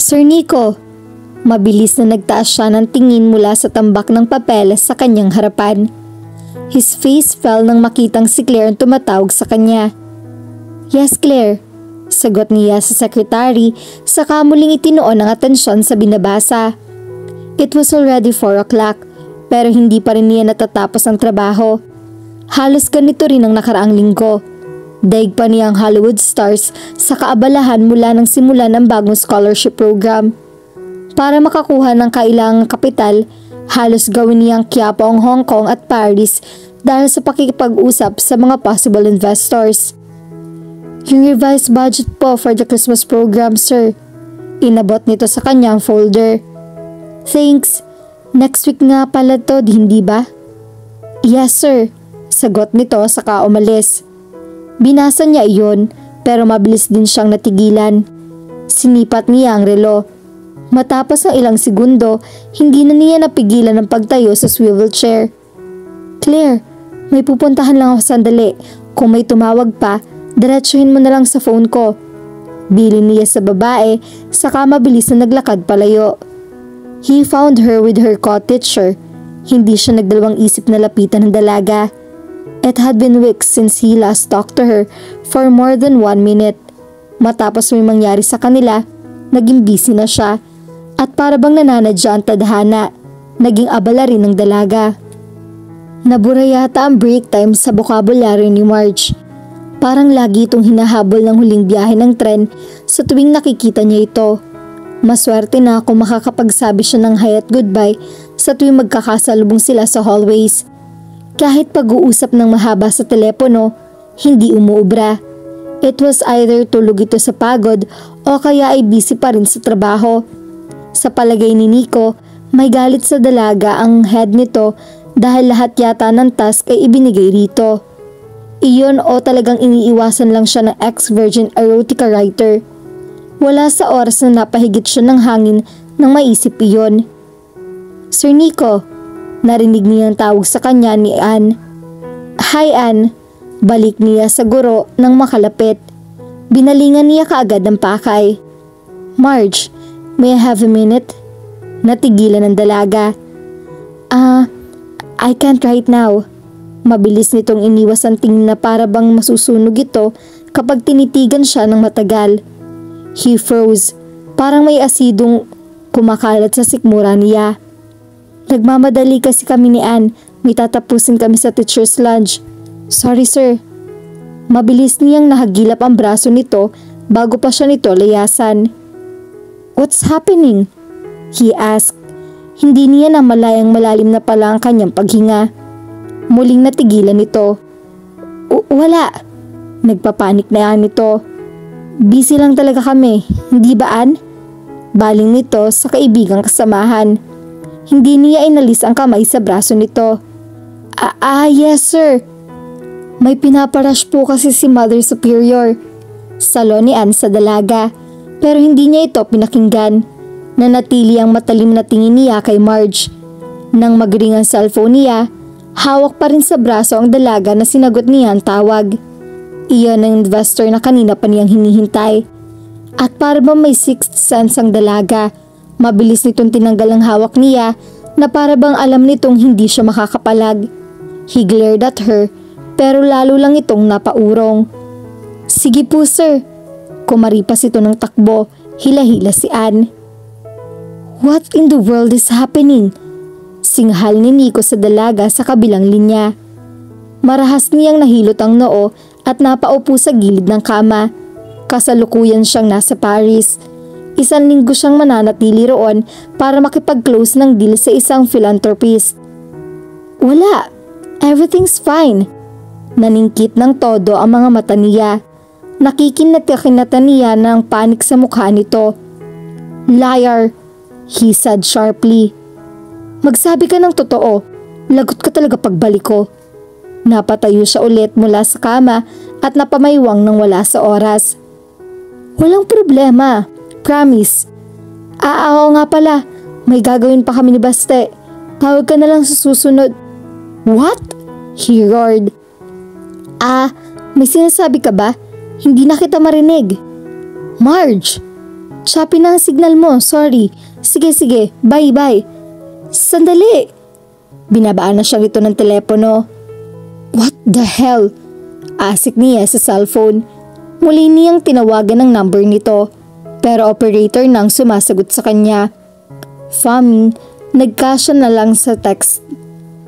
Sir Nico! Mabilis na nagtaas siya ng tingin mula sa tambak ng papel sa kanyang harapan. His face fell nang makitang si Claire ang tumatawag sa kanya. Yes, Claire. Sagot niya sa sekretary saka muling itinoon ang atensyon sa binabasa. It was already 4 o'clock pero hindi pa rin niya natatapos ang trabaho. Halos ganito rin ang nakaraang linggo. Daig pa niya ang Hollywood stars sa kaabalahan mula nang simulan ang bagong scholarship program. Para makakuha ng kailangang kapital, halos gawin niyang Quiapo ang Hong Kong at Paris dahil sa pakikipag-usap sa mga possible investors. Yung revised budget po for the Christmas program, sir. Inabot nito sa kanyang folder. Thanks. Next week nga pala to, hindi ba? Yes, sir. Sagot nito saka umalis. Binasa niya iyon pero mabilis din siyang natigilan. Sinipat niya ang relo. Matapos ang ilang segundo, hindi na niya napigilan ang pagtayo sa swivel chair. Claire, may pupuntahan lang ako sandali. Kung may tumawag pa, diretsuhin mo na lang sa phone ko. Bilin niya sa babae, saka mabilis na naglakad palayo. He found her with her cottager. Hindi siya nagdalawang isip na lapitan ng dalaga. It had been weeks since he last talked to her for more than 1 minute. Matapos may mangyari sa kanila, naging busy na siya. At para bang nananadya ang tadhana, naging abala rin ng dalaga. Nabura yata ang break time sa bokabularyo ni Marge. Parang lagi itong hinahabol ng huling biyahe ng tren sa tuwing nakikita niya ito. Maswerte na kung makakapagsabi siya ng hi at goodbye sa tuwing magkakasalubong sila sa hallways. Kahit pag-uusap ng mahaba sa telepono, hindi umuubra. It was either tulog ito sa pagod o kaya ay busy pa rin sa trabaho. Sa palagay ni Nico, may galit sa dalaga ang head nito dahil lahat yata ng task ay ibinigay rito. Iyon o talagang iniiwasan lang siya ng ex-virgin erotica writer. Wala sa oras na napahigit siya ng hangin nang maisip iyon. Sir Nico, narinig niya ang tawag sa kanya ni Anne. Hi Anne, balik niya sa guro nang makalapit. Binalingan niya kaagad ng pakay. Marge, may I have a minute? Natigilan ng dalaga. I can't right now. Mabilis nitong iniwas ang tingin na para bang masusunog ito kapag tinitigan siya ng matagal. He froze, parang may asidong kumakalat sa sikmura niya. Nagmamadali kasi kami ni Anne, may tatapusin kami sa teacher's lunch. Sorry sir. Mabilis niyang nahagilap ang braso nito bago pa siya nito layasan. What's happening? He asked. Hindi niya na malayang malalim na pala ang kanyang paghinga. Muling natigilan ito. Wala. Nagpapanik na yan ito. Busy lang talaga kami, hindi ba Ann? Baling nito sa kaibigang kasamahan. Hindi niya inalis ang kamay sa braso nito. Yes sir. May pinaparash po kasi si Mother Superior. Salo ni Ann sa dalaga. Pero hindi niya ito pinakinggan. Nanatili ang matalim na tingin niya kay Marge. Nang magring ang cellphone niya, hawak pa rin sa braso ang dalaga na sinagot niya ang tawag. Iyon ang investor na kanina pa niyang hinihintay. At para ba may sixth sense ang dalaga, mabilis nitong tinanggal ang hawak niya na para bang alam nitong hindi siya makakapalag. He glared at her pero lalo lang itong napaurong. Sige po sir. Kumaripas ito ng takbo, hila-hila si Anne. What in the world is happening? Singhal ni Nico sa dalaga sa kabilang linya. Marahas niyang nahilot ang noo at napaupo sa gilid ng kama. Kasalukuyan siyang nasa Paris. 1 linggo siyang mananatili roon para makipag-close ng deal sa isang philanthropist. Wala, everything's fine. Naningkit ng todo ang mga mata niya. Nakikinata niya ng panik sa mukha nito. Liar, he said sharply. Magsabi ka ng totoo, lagot ka talaga pagbalik ko. Napatayo siya ulit mula sa kama at napamaywang nang wala sa oras. Walang problema, promise. Oo nga pala, may gagawin pa kami ni Baste. Tawag ka na lang sa susunod. What? He roared. May sinasabi ka ba? Hindi na kita marinig. Marge! Choppy na ang signal mo, sorry. Sige, bye. Sandali! Binabaan na siya rito ng telepono. What the hell? Asik niya sa cellphone. Muli niyang tinawagan ang number nito, pero operator nang sumasagot sa kanya. Faming, nagkasya na lang sa text.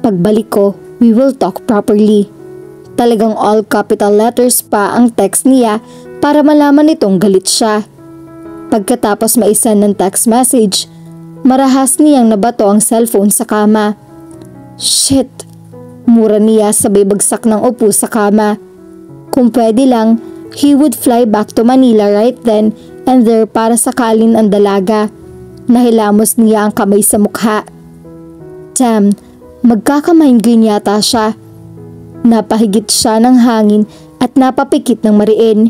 Pagbalik ko, we will talk properly. Talagang all capital letters pa ang text niya para malaman nitong galit siya. Pagkatapos maisan ng text message, marahas niyang nabato ang cellphone sa kama. Shit! Mura niya sabay bagsak ng upo sa kama. Kung pwede lang, he would fly back to Manila right then and there para sakalin ang dalaga. Nahilamos niya ang kamay sa mukha. Damn, magkaka-migraine yata siya. Napahigit siya ng hangin at napapikit ng mariin.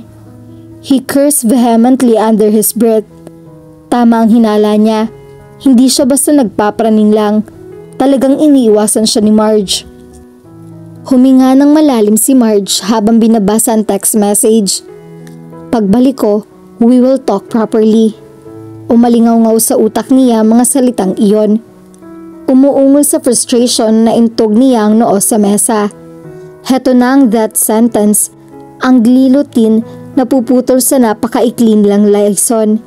He cursed vehemently under his breath. Tama ang hinala niya. Hindi siya basta nagpapraning lang. Talagang iniiwasan siya ni Marge. Huminga ng malalim si Marge habang binabasa ang text message. Pagbalik ko, we will talk properly. Umalingaw-ngaw sa utak niya mga salitang iyon. Umuungol sa frustration na intog niya ang noo sa mesa. Heto na ang that sentence, ang glilotin na puputol sa napakaikling lang layson.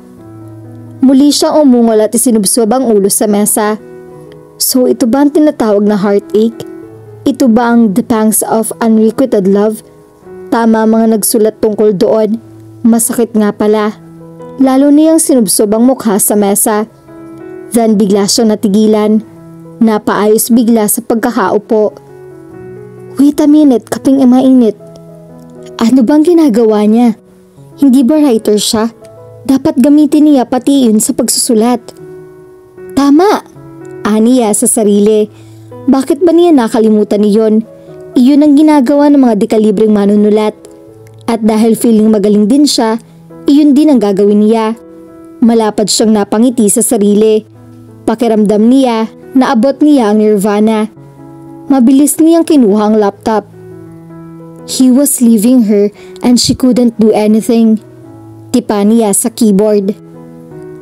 Muli siyang umungol at isinubsob ang ulo sa mesa. So ito ba ang tinatawag na heartache? Ito ba ang the pangs of unrequited love? Tama mga nagsulat tungkol doon. Masakit nga pala. Lalo niyang sinubsob ang mukha sa mesa. Then bigla siyang natigilan. Napaayos bigla sa pagkakaupo. Wait a minute, kaping mainit. Ano bang ginagawa niya? Hindi ba writer siya? Dapat gamitin niya pati yun sa pagsusulat. Tama! Aniya sa sarili. Bakit ba niya nakalimutan niyon? Iyon ang ginagawa ng mga dekalibreng manunulat. At dahil feeling magaling din siya, iyon din ang gagawin niya. Malapad siyang napangiti sa sarili. Pakiramdam niya na abot niya ang nirvana. Mabilis niyang kinuha ang laptop. He was leaving her and she couldn't do anything. Tipa niya sa keyboard.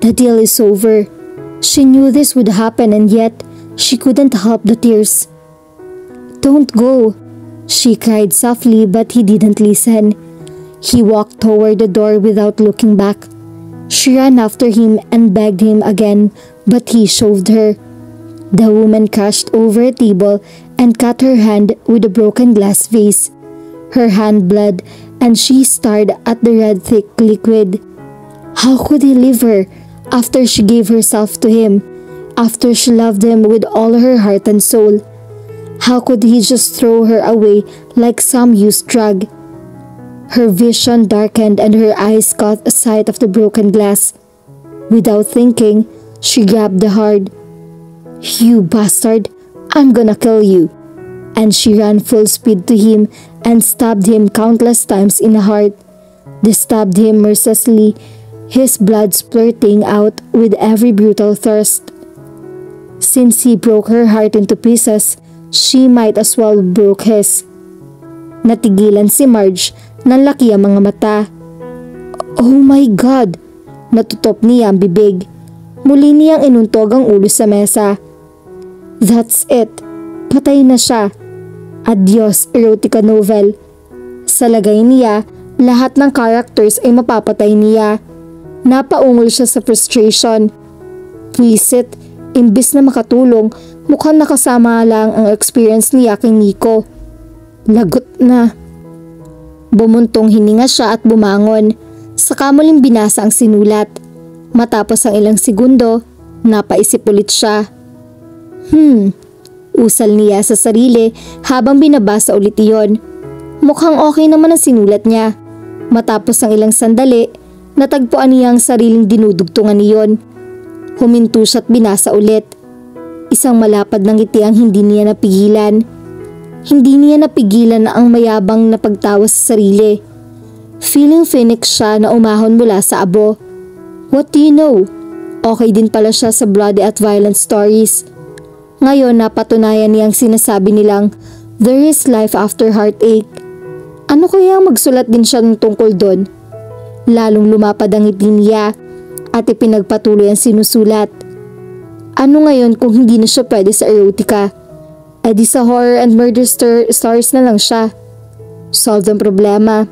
The deal is over. She knew this would happen and yet she couldn't help the tears. Don't go, she cried softly, but he didn't listen. He walked toward the door without looking back. She ran after him and begged him again, but he shoved her. The woman crashed over a table and cut her hand with a broken glass vase. Her hand bled and she stared at the red thick liquid. How could he leave her after she gave herself to him, after she loved him with all her heart and soul? How could he just throw her away like some used drug? Her vision darkened and her eyes caught a sight of the broken glass. Without thinking, she grabbed the heart. You bastard, I'm gonna kill you. And she ran full speed to him and stabbed him countless times in the heart. They stabbed him mercilessly, his blood splurting out with every brutal thrust. Since he broke her heart into pieces, she might as well broke his. Natigilan si Marge, nanlaki ang mga mata. Oh my God! Natutop niya ang bibig. Muli niyang inuntog ang ulo sa mesa. That's it. Patay na siya. Adios, erotica novel. Sa lagay niya, lahat ng characters ay mapapatay niya. Napaungol siya sa frustration. Pwisit, imbis na makatulong, mukhang nakasama lang ang experience niya kay Nico. Lagot na. Bumuntong hininga siya at bumangon. Saka muling binasa ang sinulat. Matapos ang ilang segundo, napaisip ulit siya. Usal niya sa sarili habang binabasa ulit iyon. Mukhang okay naman ang sinulat niya. Matapos ang ilang sandali, natagpuan niya ang sariling dinudugtungan niyon. Huminto siya at binasa ulit. Isang malapad ng ngiti ang hindi niya napigilan. Hindi niya napigilan na ang mayabang na pagtawa sa sarili. Feeling phoenix siya na umahon mula sa abo. What do you know? Okay din pala siya sa bloody at violent stories. Ngayon napatunayan niyang sinasabi nilang there is life after heartache. Ano kaya magsulat din siya ng tungkol doon? Lalong lumapad ang ngiti niya at ipinagpatuloy ang sinusulat. Ano ngayon kung hindi na siya pwede sa erotica? E di sa horror and murder stories na lang siya. Solve ang problema.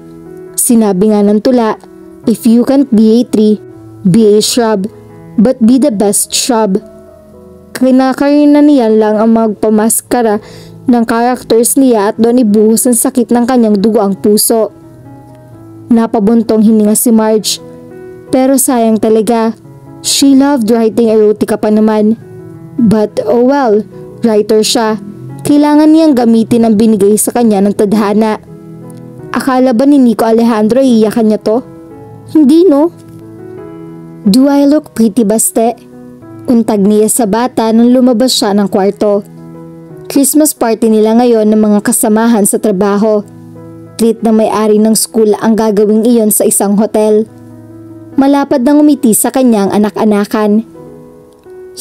Sinabi nga ng tula, if you can't be a tree, be a shrub, but be the best shrub. Kinakarinan niya lang ang magpamaskara ng characters niya at doon ibuhos ang sakit ng kanyang dugoang puso. Napabuntong hininga si Marge. Pero sayang talaga, she loved writing erotica pa naman. But oh well, writer siya. Kailangan niyang gamitin ang binigay sa kanya ng tadhana. Akala ba ni Nico Alejandro iiyakan niya to? Hindi no? Do I look pretty baste? Untag niya sa bata nung lumabas siya ng kwarto. Christmas party nila ngayon ng mga kasamahan sa trabaho. Treat ng may-ari ng school ang gagawing iyon sa isang hotel. Malapad nang umiti sa kanyang anak-anakan.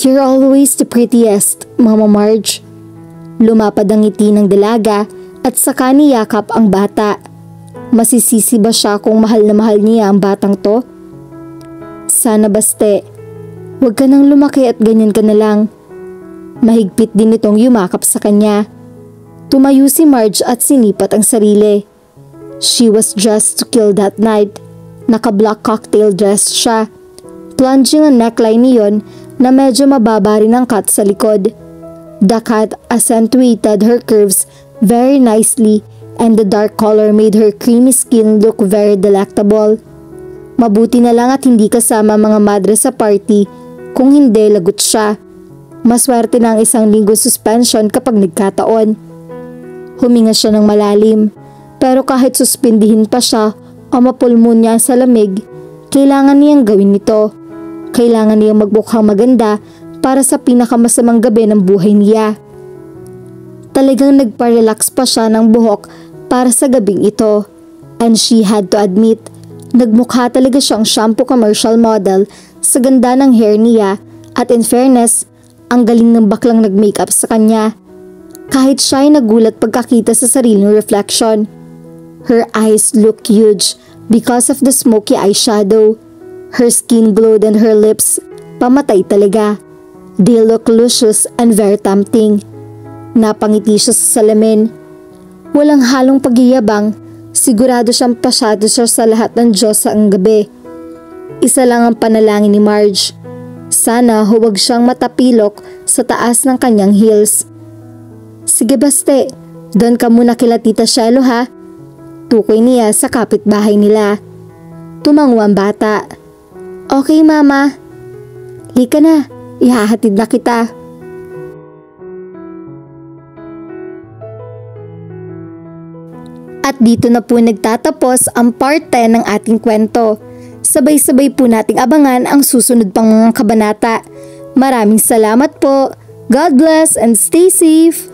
You're always the prettiest, Mama Marge. Lumapad ang ngiti ng dalaga at saka niyakap ang bata. Masisisi ba siya kung mahal na mahal niya ang batang to? Sana baste. Huwag ka nang lumaki at ganyan ka na lang. Mahigpit din itong yumakap sa kanya. Tumayo si Marge at sinipat ang sarili. She was dressed to kill that night. Naka-black cocktail dress siya. Plunging ang neckline niyon na medyo mababa rin ang cut sa likod. The cut accentuated her curves very nicely and the dark color made her creamy skin look very delectable. Mabuti na lang at hindi kasama mga madre sa party, kung hindi lagot siya. Maswerte na ang 1 linggo suspension kapag nagkataon. Huminga siya ng malalim, pero kahit suspindihin pa siya o mapulmonya sa lamig, kailangan niyang gawin ito. Kailangan niyang magmukhang maganda para sa pinakamasamang gabi ng buhay niya. Talagang nagpa-relax pa siya ng buhok para sa gabing ito. And she had to admit, nagmukha talaga siyang shampoo commercial model sa ganda ng hair niya at in fairness, ang galing ng baklang nag-makeup sa kanya. Kahit siya ay nagulat pagkakita sa sariling reflection. Her eyes looked huge because of the smoky eyeshadow. Her skin glowed and her lips, pamatay talaga. They look luscious and very tempting. Napangiti siya sa salamin. Walang halong pagyayabang, sigurado siyang pasyado siya sa lahat ng Diyos sa ang gabi. Isa lang ang panalangin ni Marge. Sana huwag siyang matapilok sa taas ng kanyang heels. Sige baste, doon ka muna kila Tita Shelo ha. Tukoy niya sa kapitbahay nila. Tumango ang bata. Okay mama. Lika na, ihahatid na kita. At dito na po nagtatapos ang part 10 ng ating kwento. Sabay-sabay po nating abangan ang susunod pang mga kabanata. Maraming salamat po. God bless and stay safe.